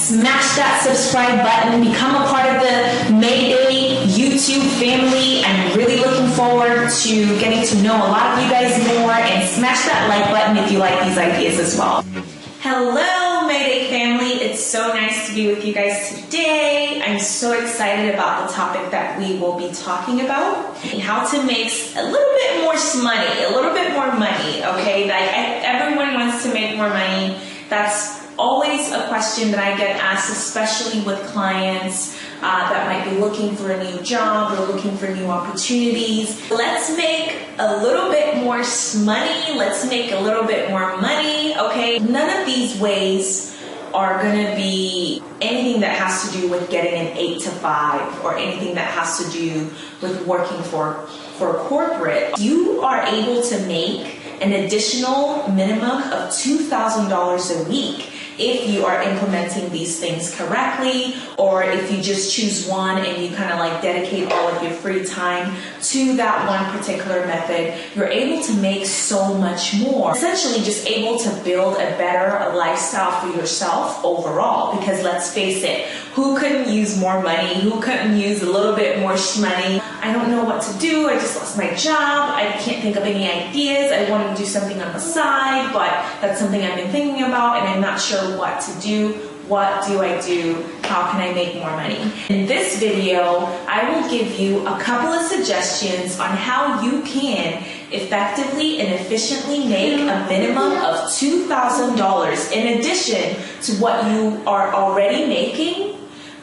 smash that subscribe button, become a part of the Mayday YouTube family. I'm really looking forward to getting to know a lot of you guys more, and smash that like button if you like these ideas as well. Hello Mayday family, it's so nice to be with you guys today. I'm so excited about the topic that we will be talking about, how to make a little bit more money, okay? Like everyone wants to make more money. That's always a question that I get asked, especially with clients that might be looking for a new job or looking for new opportunities. Let's make a little bit more money. Let's make a little bit more money, okay? None of these ways are going to be anything that has to do with getting an 8 to 5 or anything that has to do with working for corporate. You are able to make an additional minimum of $2,000 a week if you are implementing these things correctly, or if you just choose one and you kind of like dedicate all of your free time to that one particular method. You're able to make so much more. Essentially just able to build a better lifestyle for yourself overall, because let's face it, who couldn't use more money? Who couldn't use a little bit more money? I don't know what to do. I just lost my job. I can't think of any ideas. I want to do something on the side, but that's something I've been thinking about and I'm not sure what to do. What do I do? How can I make more money? In this video, I will give you a couple of suggestions on how you can effectively and efficiently make a minimum of $2,000 in addition to what you are already making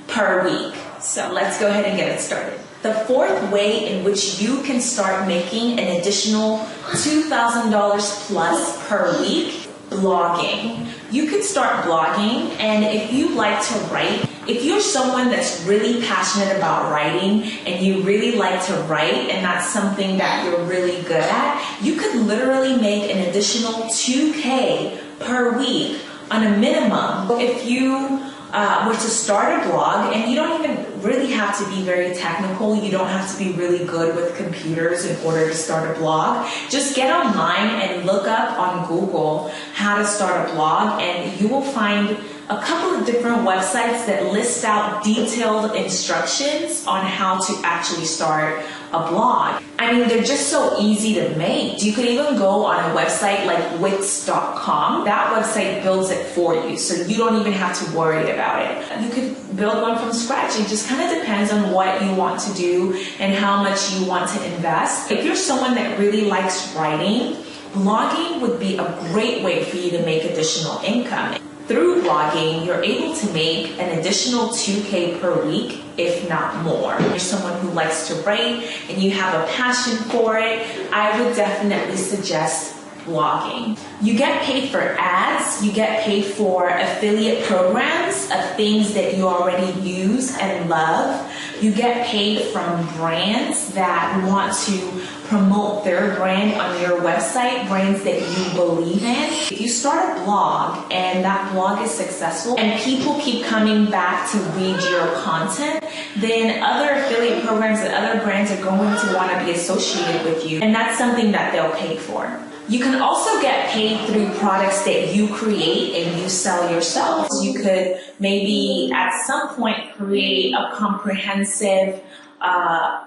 per week. So let's go ahead and get it started. The fourth way in which you can start making an additional $2,000 plus per week, blogging. You can start blogging, and if you like to write, if you're someone that's really passionate about writing and you really like to write and that's something that you're really good at, you could literally make an additional $2,000 per week on a minimum. If you were to start a blog, and you don't even really have to be very technical, you don't have to be really good with computers in order to start a blog. Just get online and look up on Google how to start a blog, and you will find a couple of different websites that list out detailed instructions on how to actually start a blog. I mean, they're just so easy to make. You could even go on a website like Wix.com. That website builds it for you, so you don't even have to worry about it. You could build one from scratch. It just kind of depends on what you want to do and how much you want to invest. If you're someone that really likes writing, blogging would be a great way for you to make additional income. Through blogging, you're able to make an additional $2,000 per week, if not more. If you're someone who likes to write and you have a passion for it, I would definitely suggest blogging. You get paid for ads, you get paid for affiliate programs of things that you already use and love. You get paid from brands that want to promote their brand on your website, brands that you believe in. If you start a blog and that blog is successful and people keep coming back to read your content, then other affiliate programs and other brands are going to want to be associated with you, and that's something that they'll pay for. You can also get paid through products that you create and you sell yourself. You could maybe at some point create a comprehensive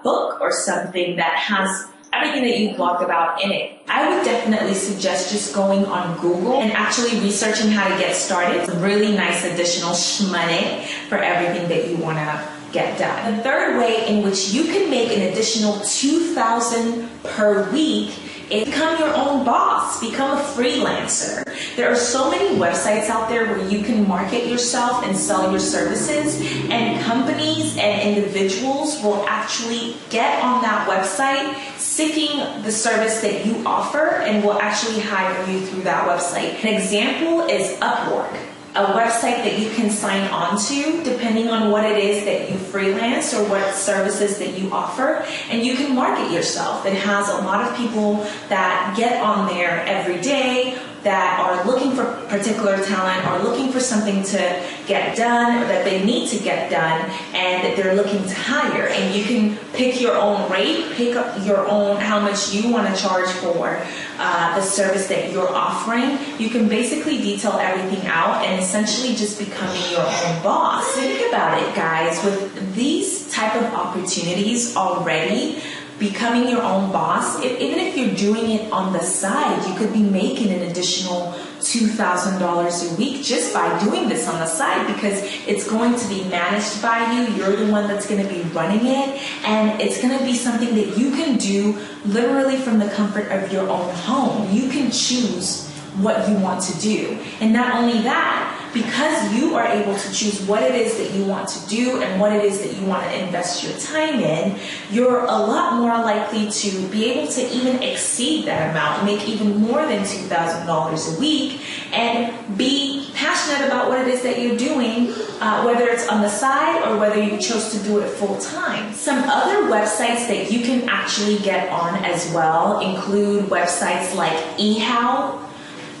book or something that has everything that you blogged about in it. I would definitely suggest just going on Google and actually researching how to get started. It's a really nice additional money for everything that you want to get done. The third way in which you can make an additional $2,000 per week is become your own boss, become a freelancer. There are so many websites out there where you can market yourself and sell your services, and companies and individuals will actually get on that website seeking the service that you offer and will actually hire you through that website. An example is Upwork, a website that you can sign on to depending on what it is that you freelance or what services that you offer, and you can market yourself. It has a lot of people that get on there every day, that are looking for particular talent or looking for something to get done or that they need to get done and that they're looking to hire. And you can pick your own rate, pick up your own how much you want to charge for the service that you're offering. You can basically detail everything out and essentially just becoming your own boss. Think about it, guys. With these type of opportunities already, becoming your own boss, even if you're doing it on the side, you could be making an additional $2,000 a week just by doing this on the side, because it's going to be managed by you. You're the one that's going to be running it, and it's going to be something that you can do literally from the comfort of your own home. You can choose what you want to do. And not only that, because you are able to choose what it is that you want to do and what it is that you want to invest your time in, you're a lot more likely to be able to even exceed that amount, make even more than $2,000 a week, and be passionate about what it is that you're doing, whether it's on the side or whether you chose to do it full time. Some other websites that you can actually get on as well include websites like eHow,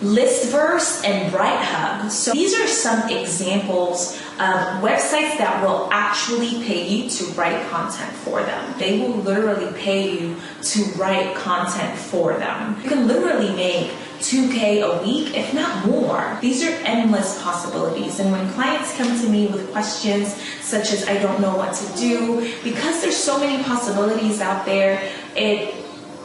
Listverse, and BrightHub. So these are some examples of websites that will actually pay you to write content for them. They will literally pay you to write content for them. You can literally make $2K a week, if not more. These are endless possibilities. And when clients come to me with questions such as, I don't know what to do, because there's so many possibilities out there,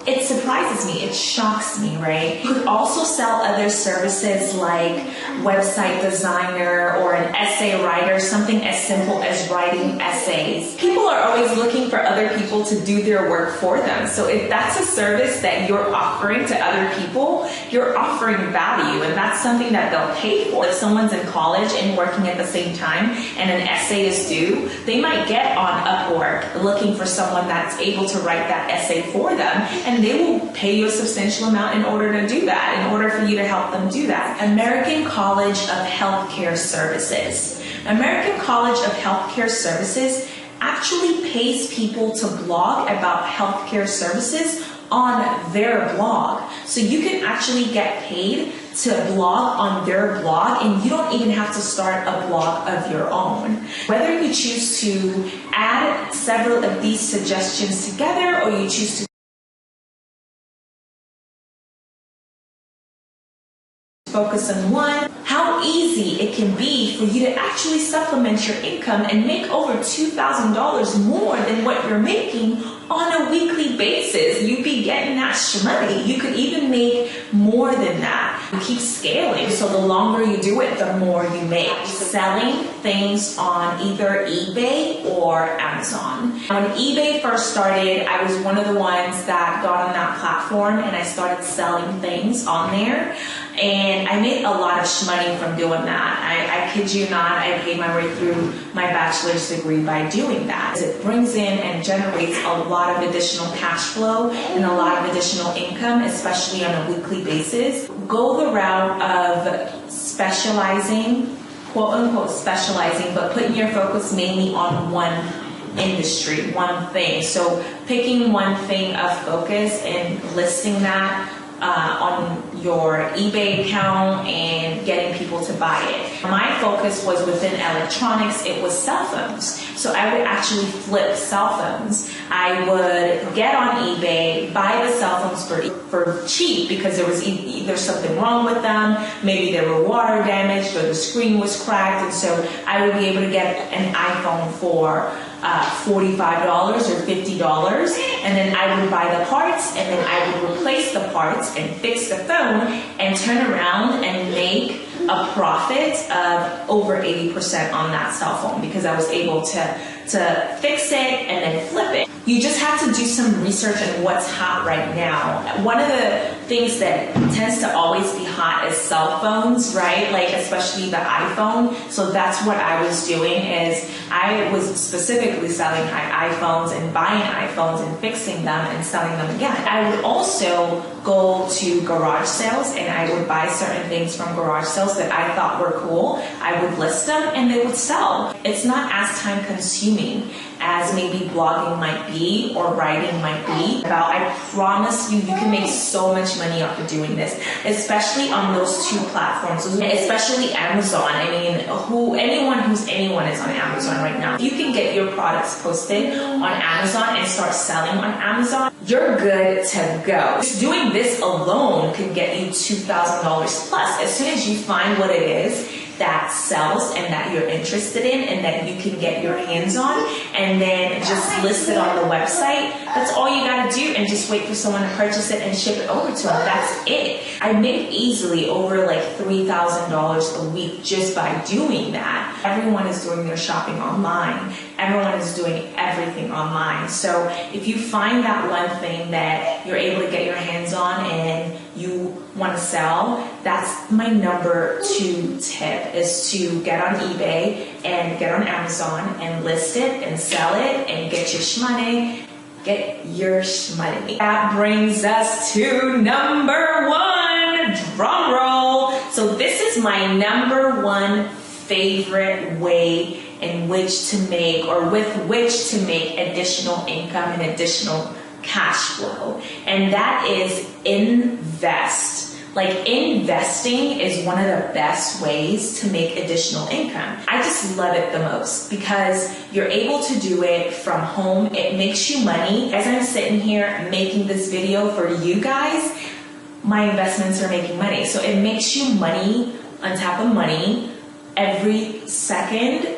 it surprises me, it shocks me, right? You could also sell other services like website designer or an essay writer, something as simple as writing essays. People are always looking for other people to do their work for them. So if that's a service that you're offering to other people, you're offering value, and that's something that they'll pay for. If someone's in college and working at the same time and an essay is due, they might get on Upwork looking for someone that's able to write that essay for them, and they will pay you a substantial amount in order to do that, in order for you to help them do that. American College of Healthcare Services. American College of Healthcare Services actually pays people to blog about healthcare services on their blog. So you can actually get paid to blog on their blog, and you don't even have to start a blog of your own. Whether you choose to add several of these suggestions together or you choose to focus on one, how easy it can be for you to actually supplement your income and make over $2,000 more than what you're making on a weekly basis. You'd be getting that money. You could even make more than that. You keep scaling, so the longer you do it, the more you make. Selling things on either eBay or Amazon. When eBay first started, I was one of the ones that got on that platform and I started selling things on there. And I made a lot of money from doing that. I kid you not, I paid my way through my bachelor's degree by doing that. It brings in and generates a lot of additional cash flow and a lot of additional income, especially on a weekly basis. Go the route of specializing, quote unquote specializing, but putting your focus mainly on one industry, one thing. So picking one thing of focus and listing that on your eBay account and getting people to buy it. My focus was within electronics. It was cell phones. So I would actually flip cell phones. I would get on eBay, buy the cell phones for cheap because there was either something wrong with them, maybe they were water damaged or the screen was cracked, and so I would be able to get an iPhone for $45 or $50, and then I would buy the parts, and then I would replace the parts and fix the phone and turn around and make a profit of over 80% on that cell phone because I was able to fix it and then flip it. You just have to do some research on what's hot right now. One of the things that tends to always be hot is cell phones, right? Like especially the iPhone. So that's what I was doing is I was specifically selling iPhones and buying iPhones and fixing them and selling them again. I would also go to garage sales and I would buy certain things from garage sales that I thought were cool. I would list them and they would sell. It's not as time consuming as maybe blogging might be or writing might be. I promise you can make so much money after doing this, especially on those two platforms, especially Amazon. I mean, anyone is on Amazon right now. If you can get your products posted on Amazon and start selling on Amazon, you're good to go. Just doing this alone can get you $2,000 plus. As soon as you find what it is that sells and that you're interested in and that you can get your hands on, and then just list it on the website. That's all you gotta do, and just wait for someone to purchase it and ship it over to them. That's it. I make easily over like $3,000 a week just by doing that. Everyone is doing their shopping online. Everyone is doing everything online. So if you find that one thing that you're able to get your hands on and you want to sell, that's my number 2 tip, is to get on eBay and get on Amazon and list it and sell it and get your shmoney. Get your shmoney. That brings us to number 1. Drum roll. So this is my number 1 favorite way in which to make, or with which to make additional income and additional cash flow. And that is invest. Like, investing is one of the best ways to make additional income. I just love it the most because you're able to do it from home. It makes you money. As I'm sitting here making this video for you guys, my investments are making money. So it makes you money on top of money every second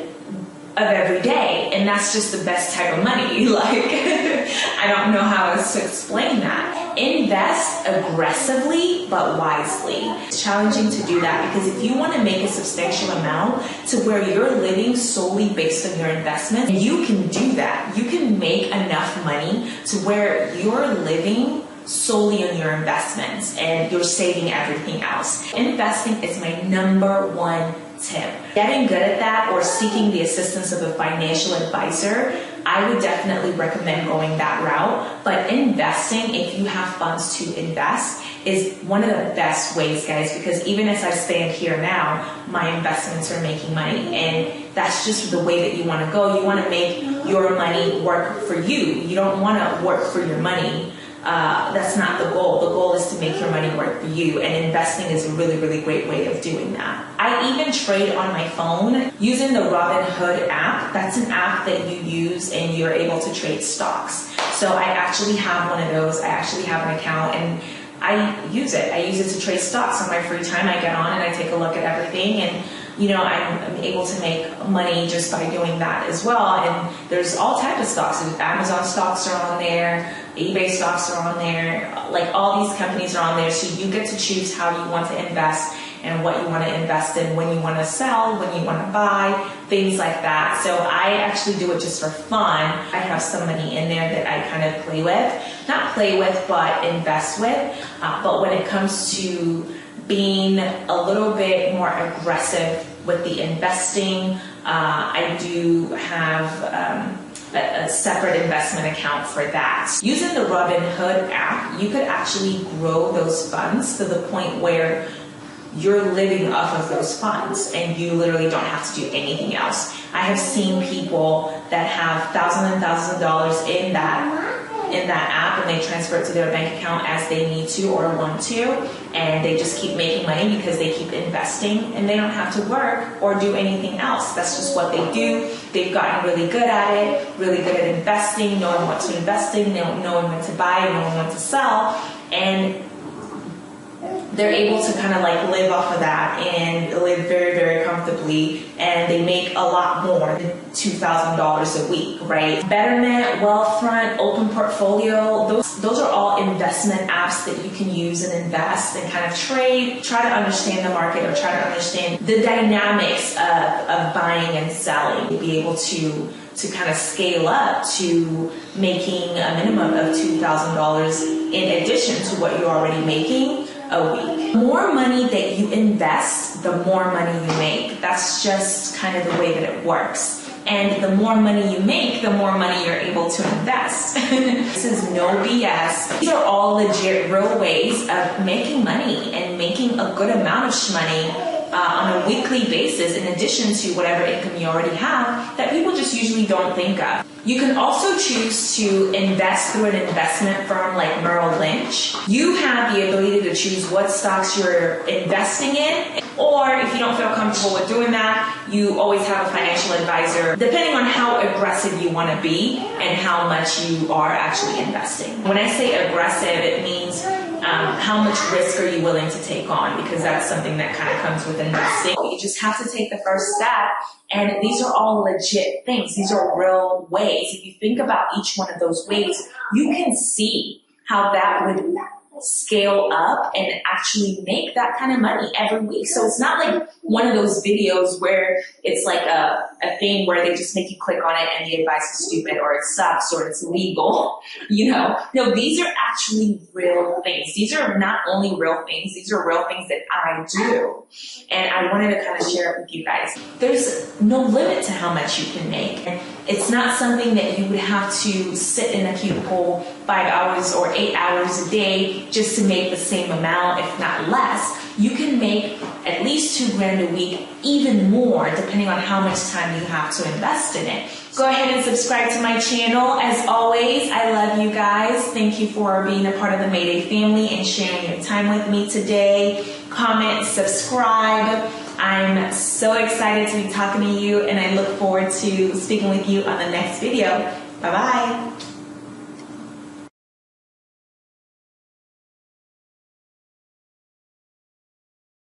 of every day, and that's just the best type of money. Like, I don't know how else to explain that. Invest aggressively but wisely. It's challenging to do that because if you want to make a substantial amount to where you're living solely based on your investments, you can do that. You can make enough money to where you're living solely on your investments and you're saving everything else. Investing is my number 1 tip. Getting good at that or seeking the assistance of a financial advisor, I would definitely recommend going that route. But investing, if you have funds to invest, is one of the best ways, guys, because even as I stand here now, my investments are making money, and that's just the way that you want to go. You want to make your money work for you. You don't want to work for your money. That's not the goal. The goal is to make your money work for you, and investing is a really, really great way of doing that. I even trade on my phone using the Robinhood app. That's an app that you use and you're able to trade stocks. So I actually have one of those. I actually have an account and I use it. I use it to trade stocks on my free time. I get on and I take a look at everything, and I'm able to make money just by doing that as well. And there's all types of stocks. Amazon stocks are on there, eBay stocks are on there, like all these companies are on there. So you get to choose how you want to invest and what you want to invest in, when you want to sell, when you want to buy, things like that. So I actually do it just for fun. I have some money in there that I kind of play with, not play with, but invest with. But when it comes to being a little bit more aggressive with the investing, I do have a separate investment account for that. Using the Robinhood app, you could actually grow those funds to the point where you're living off of those funds and you literally don't have to do anything else. I have seen people that have thousands and thousands of dollars in that app, and they transfer it to their bank account as they need to or want to, and they just keep making money because they keep investing and they don't have to work or do anything else. That's just what they do. They've gotten really good at it, really good at investing, knowing what to invest in, knowing when to buy, knowing when to sell, and they're able to kind of like live off of that and live very, very comfortably, and they make a lot more than $2,000 a week, right? Betterment, Wealthfront, Open Portfolio, those are all investment apps that you can use and invest and kind of trade, try to understand the market or try to understand the dynamics of buying and selling, be able to kind of scale up to making a minimum of $2,000 in addition to what you're already making a week. The more money that you invest, the more money you make. That's just kind of the way that it works. And the more money you make, the more money you're able to invest. This is no BS. These are all legit, real ways of making money and making a good amount of money on a weekly basis, in addition to whatever income you already have, that people just usually don't think of. You can also choose to invest through an investment firm like Merrill Lynch. You have the ability to choose what stocks you're investing in, or if you don't feel comfortable with doing that, you always have a financial advisor, depending on how aggressive you want to be and how much you are actually investing. When I say aggressive, it means how much risk are you willing to take on, because that's something that kind of comes with investing. You just have to take the first step, and these are all legit things. These are real ways. If you think about each one of those ways, you can see how that would scale up and actually make that kind of money every week. So it's not like one of those videos where it's like a thing where they just make you click on it and the advice is stupid or it sucks or it's illegal, you know. No, these are actually real things. These are not only real things, these are real things that I do. And I wanted to kind of share it with you guys. There's no limit to how much you can make. And it's not something that you would have to sit in a cubicle 5 hours or 8 hours a day just to make the same amount, if not less. You can make at least $2,000 a week, even more, depending on how much time you have to invest in it. Go ahead and subscribe to my channel. As always, I love you guys. Thank you for being a part of the Mayday family and sharing your time with me today. Comment, subscribe. I'm so excited to be talking to you, and I look forward to speaking with you on the next video. Bye-bye.